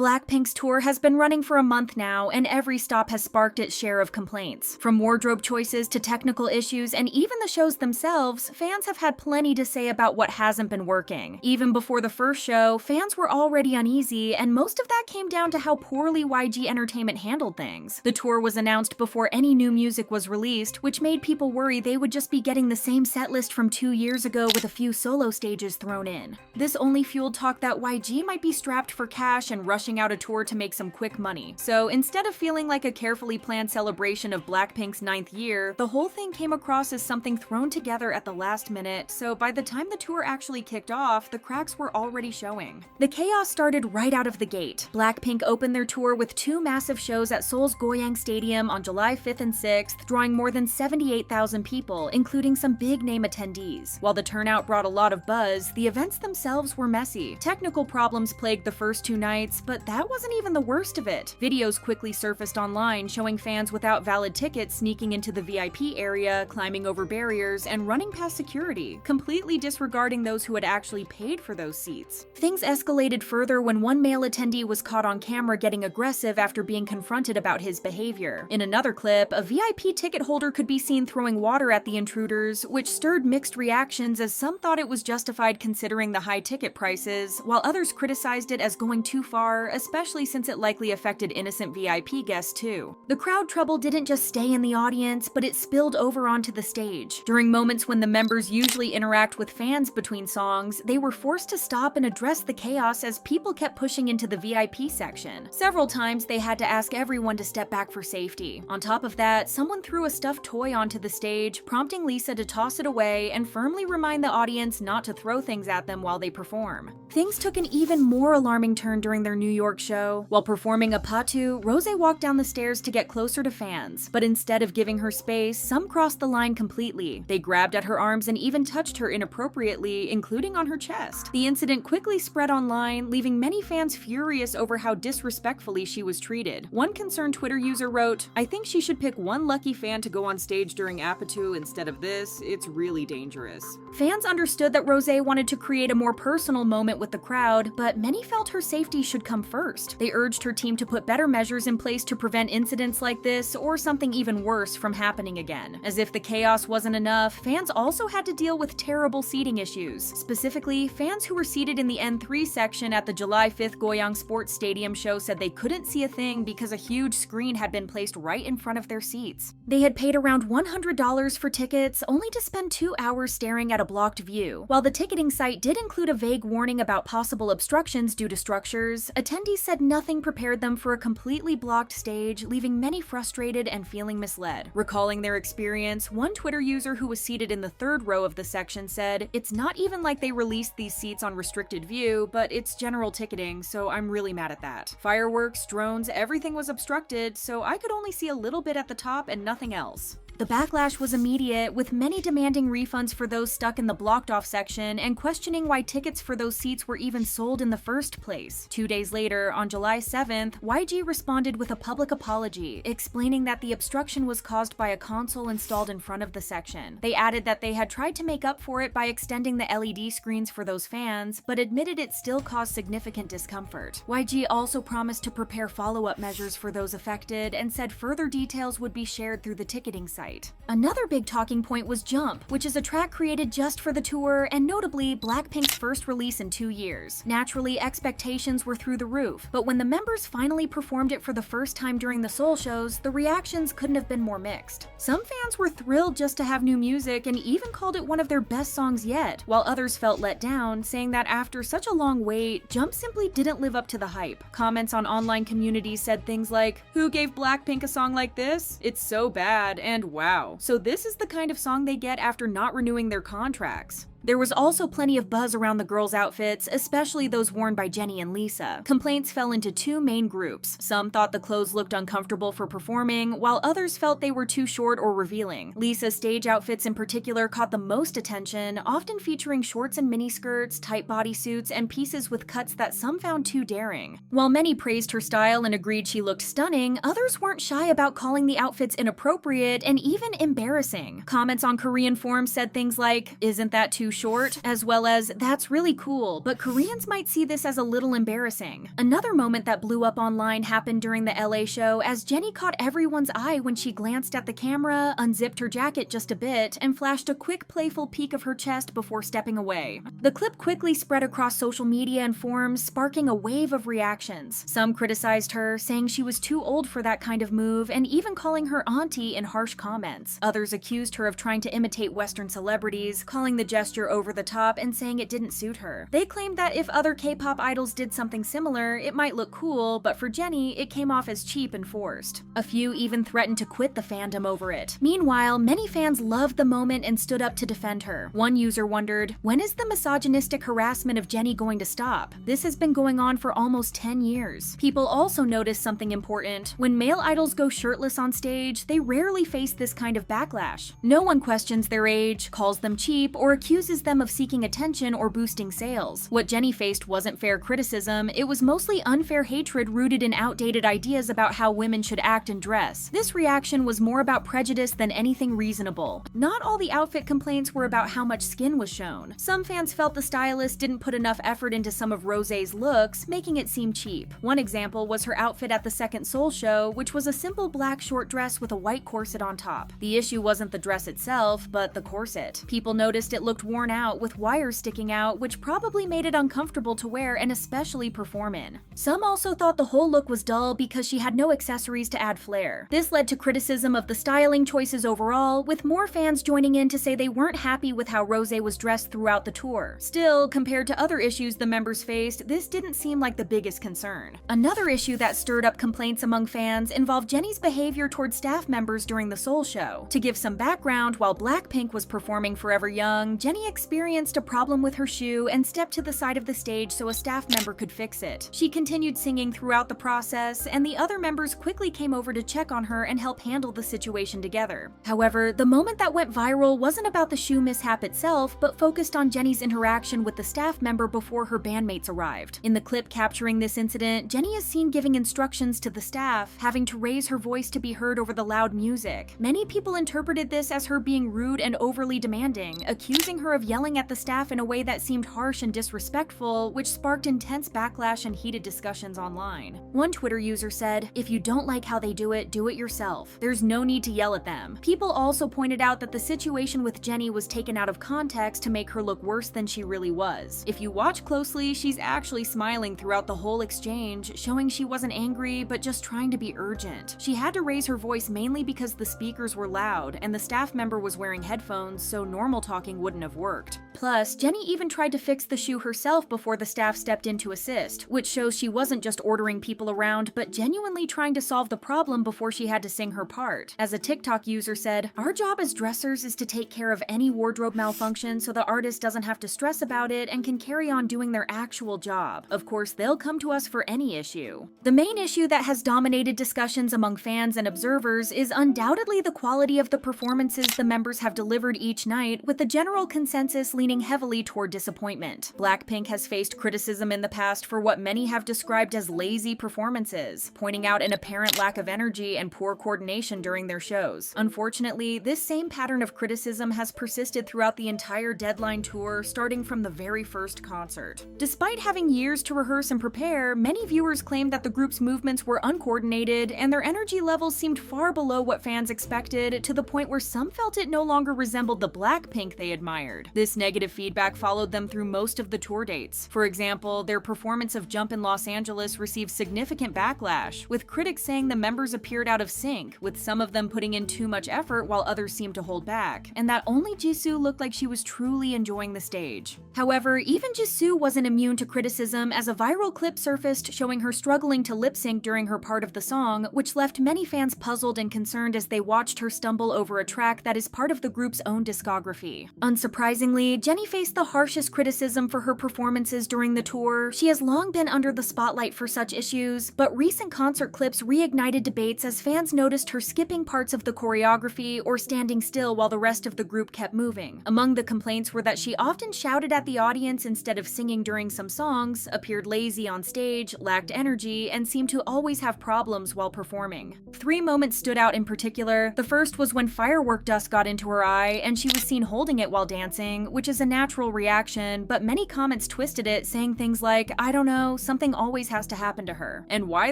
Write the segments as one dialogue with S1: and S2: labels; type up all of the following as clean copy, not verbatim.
S1: BLACKPINK's tour has been running for a month now, and every stop has sparked its share of complaints. From wardrobe choices to technical issues and even the shows themselves, fans have had plenty to say about what hasn't been working. Even before the first show, fans were already uneasy, and most of that came down to how poorly YG Entertainment handled things. The tour was announced before any new music was released, which made people worry they would just be getting the same setlist from 2 years ago with a few solo stages thrown in. This only fueled talk that YG might be strapped for cash and rushing out a tour to make some quick money. So instead of feeling like a carefully planned celebration of BLACKPINK's 9th year, the whole thing came across as something thrown together at the last minute, so by the time the tour actually kicked off, the cracks were already showing. The chaos started right out of the gate. BLACKPINK opened their tour with 2 massive shows at Seoul's Goyang Stadium on July 5th and 6th, drawing more than 78,000 people, including some big-name attendees. While the turnout brought a lot of buzz, the events themselves were messy. Technical problems plagued the first 2 nights, but that wasn't even the worst of it. Videos quickly surfaced online showing fans without valid tickets sneaking into the VIP area, climbing over barriers, and running past security, completely disregarding those who had actually paid for those seats. Things escalated further when one male attendee was caught on camera getting aggressive after being confronted about his behavior. In another clip, a VIP ticket holder could be seen throwing water at the intruders, which stirred mixed reactions as some thought it was justified considering the high ticket prices, while others criticized it as going too far, especially since it likely affected innocent VIP guests too. The crowd trouble didn't just stay in the audience, but it spilled over onto the stage. During moments when the members usually interact with fans between songs, they were forced to stop and address the chaos as people kept pushing into the VIP section. Several times they had to ask everyone to step back for safety. On top of that, someone threw a stuffed toy onto the stage, prompting Lisa to toss it away and firmly remind the audience not to throw things at them while they perform. Things took an even more alarming turn during their New York show. While performing a patu, Rosé walked down the stairs to get closer to fans, but instead of giving her space, some crossed the line completely. They grabbed at her arms and even touched her inappropriately, including on her chest. The incident quickly spread online, leaving many fans furious over how disrespectfully she was treated. One concerned Twitter user wrote, "I think she should pick one lucky fan to go on stage during Apatu instead of this. It's really dangerous." Fans understood that Rosé wanted to create a more personal moment with the crowd, but many felt her safety should come first. They urged her team to put better measures in place to prevent incidents like this or something even worse from happening again. As if the chaos wasn't enough, fans also had to deal with terrible seating issues. Specifically, fans who were seated in the N3 section at the July 5th Goyang Sports Stadium show said they couldn't see a thing because a huge screen had been placed right in front of their seats. They had paid around $100 for tickets, only to spend 2 hours staring at a blocked view. While the ticketing site did include a vague warning about possible obstructions due to structures, attendees said nothing prepared them for a completely blocked stage, leaving many frustrated and feeling misled. Recalling their experience, one Twitter user who was seated in the 3rd row of the section said, "It's not even like they released these seats on restricted view, but it's general ticketing, so I'm really mad at that. Fireworks, drones, everything was obstructed, so I could only see a little bit at the top and nothing else." The backlash was immediate, with many demanding refunds for those stuck in the blocked-off section and questioning why tickets for those seats were even sold in the first place. 2 days later, on July 7th, YG responded with a public apology, explaining that the obstruction was caused by a console installed in front of the section. They added that they had tried to make up for it by extending the LED screens for those fans, but admitted it still caused significant discomfort. YG also promised to prepare follow-up measures for those affected and said further details would be shared through the ticketing site. Another big talking point was Jump, which is a track created just for the tour and notably BLACKPINK's first release in 2 years. Naturally, expectations were through the roof, but when the members finally performed it for the first time during the Seoul shows, the reactions couldn't have been more mixed. Some fans were thrilled just to have new music and even called it one of their best songs yet, while others felt let down, saying that after such a long wait, Jump simply didn't live up to the hype. Comments on online communities said things like, "Who gave BLACKPINK a song like this? It's so bad," and "Wow, so this is the kind of song they get after not renewing their contracts." There was also plenty of buzz around the girls' outfits, especially those worn by Jennie and Lisa. Complaints fell into 2 main groups. Some thought the clothes looked uncomfortable for performing, while others felt they were too short or revealing. Lisa's stage outfits in particular caught the most attention, often featuring shorts and miniskirts, tight bodysuits, and pieces with cuts that some found too daring. While many praised her style and agreed she looked stunning, others weren't shy about calling the outfits inappropriate and even embarrassing. Comments on Korean forums said things like, "Isn't that too too short?" as well as "That's really cool, but Koreans might see this as a little embarrassing." Another moment that blew up online happened during the LA show as Jennie caught everyone's eye when she glanced at the camera, unzipped her jacket just a bit, and flashed a quick playful peek of her chest before stepping away. The clip quickly spread across social media and forums, sparking a wave of reactions. Some criticized her, saying she was too old for that kind of move, and even calling her auntie in harsh comments. Others accused her of trying to imitate Western celebrities, calling the gesture over the top and saying it didn't suit her. They claimed that if other K-pop idols did something similar, it might look cool, but for Jennie, it came off as cheap and forced. A few even threatened to quit the fandom over it. Meanwhile, many fans loved the moment and stood up to defend her. One user wondered, "When is the misogynistic harassment of Jennie going to stop? This has been going on for almost 10 years. People also noticed something important. When male idols go shirtless on stage, they rarely face this kind of backlash. No one questions their age, calls them cheap, or accuses them of seeking attention or boosting sales. What Jennie faced wasn't fair criticism, it was mostly unfair hatred rooted in outdated ideas about how women should act and dress. This reaction was more about prejudice than anything reasonable. Not all the outfit complaints were about how much skin was shown. Some fans felt the stylist didn't put enough effort into some of Rosé's looks, making it seem cheap. One example was her outfit at the second Seoul show, which was a simple black short dress with a white corset on top. The issue wasn't the dress itself, but the corset. People noticed it looked worn out, with wires sticking out, which probably made it uncomfortable to wear and especially perform in. Some also thought the whole look was dull because she had no accessories to add flair. This led to criticism of the styling choices overall, with more fans joining in to say they weren't happy with how Rosé was dressed throughout the tour. Still, compared to other issues the members faced, this didn't seem like the biggest concern. Another issue that stirred up complaints among fans involved Jennie's behavior toward staff members during the Seoul show. To give some background, while BLACKPINK was performing Forever Young, Jennie experienced a problem with her shoe and stepped to the side of the stage so a staff member could fix it. She continued singing throughout the process, and the other members quickly came over to check on her and help handle the situation together. However, the moment that went viral wasn't about the shoe mishap itself, but focused on Jennie's interaction with the staff member before her bandmates arrived. In the clip capturing this incident, Jennie is seen giving instructions to the staff, having to raise her voice to be heard over the loud music. Many people interpreted this as her being rude and overly demanding, accusing her of yelling at the staff in a way that seemed harsh and disrespectful, which sparked intense backlash and heated discussions online. One Twitter user said, "If you don't like how they do it yourself. There's no need to yell at them." People also pointed out that the situation with Jennie was taken out of context to make her look worse than she really was. If you watch closely, she's actually smiling throughout the whole exchange, showing she wasn't angry but just trying to be urgent. She had to raise her voice mainly because the speakers were loud and the staff member was wearing headphones, so normal talking wouldn't have worked. Plus, Jennie even tried to fix the shoe herself before the staff stepped in to assist, which shows she wasn't just ordering people around but genuinely trying to solve the problem before she had to sing her part. As a TikTok user said, "Our job as dressers is to take care of any wardrobe malfunction so the artist doesn't have to stress about it and can carry on doing their actual job. Of course, they'll come to us for any issue." The main issue that has dominated discussions among fans and observers is undoubtedly the quality of the performances the members have delivered each night, with the general consensus leaning heavily toward disappointment. BLACKPINK has faced criticism in the past for what many have described as lazy performances, pointing out an apparent lack of energy and poor coordination during their shows. Unfortunately, this same pattern of criticism has persisted throughout the entire Deadline tour, starting from the very first concert. Despite having years to rehearse and prepare, many viewers claimed that the group's movements were uncoordinated and their energy levels seemed far below what fans expected, to the point where some felt it no longer resembled the BLACKPINK they admired. This negative feedback followed them through most of the tour dates. For example, their performance of Jump in Los Angeles received significant backlash, with critics saying the members appeared out of sync, with some of them putting in too much effort while others seemed to hold back, and that only Jisoo looked like she was truly enjoying the stage. However, even Jisoo wasn't immune to criticism, as a viral clip surfaced showing her struggling to lip sync during her part of the song, which left many fans puzzled and concerned as they watched her stumble over a track that is part of the group's own discography. Unsurprisingly, Jennie faced the harshest criticism for her performances during the tour. She has long been under the spotlight for such issues, but recent concert clips reignited debates as fans noticed her skipping parts of the choreography or standing still while the rest of the group kept moving. Among the complaints were that she often shouted at the audience instead of singing during some songs, appeared lazy on stage, lacked energy, and seemed to always have problems while performing. 3 moments stood out in particular. The first was when firework dust got into her eye and she was seen holding it while dancing, embarrassing, which is a natural reaction, but many comments twisted it, saying things like, I don't know, something always has to happen to her, and why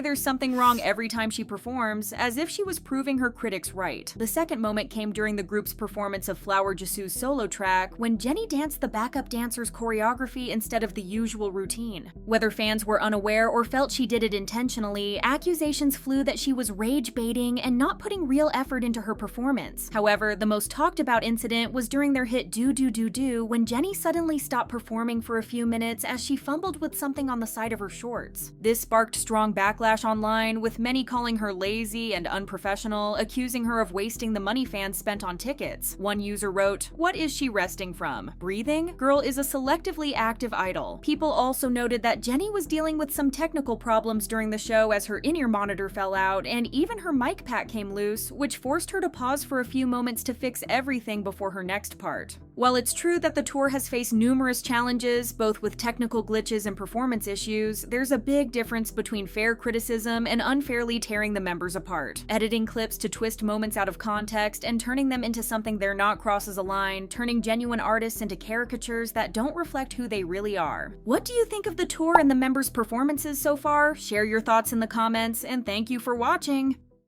S1: there's something wrong every time she performs, as if she was proving her critics right. The second moment came during the group's performance of Flower Jisoo's solo track, when Jennie danced the backup dancer's choreography instead of the usual routine. Whether fans were unaware or felt she did it intentionally, accusations flew that she was rage-baiting and not putting real effort into her performance. However, the most talked about incident was during their hit DDU-DU when Jennie suddenly stopped performing for a few minutes as she fumbled with something on the side of her shorts. This sparked strong backlash online, with many calling her lazy and unprofessional, accusing her of wasting the money fans spent on tickets. One user wrote, "What is she resting from? Breathing? Girl is a selectively active idol." People also noted that Jennie was dealing with some technical problems during the show as her in-ear monitor fell out, and even her mic pack came loose, which forced her to pause for a few moments to fix everything before her next part. While it's true that the tour has faced numerous challenges, both with technical glitches and performance issues, there's a big difference between fair criticism and unfairly tearing the members apart. Editing clips to twist moments out of context and turning them into something they're not crosses a line, turning genuine artists into caricatures that don't reflect who they really are. What do you think of the tour and the members' performances so far? Share your thoughts in the comments, and thank you for watching!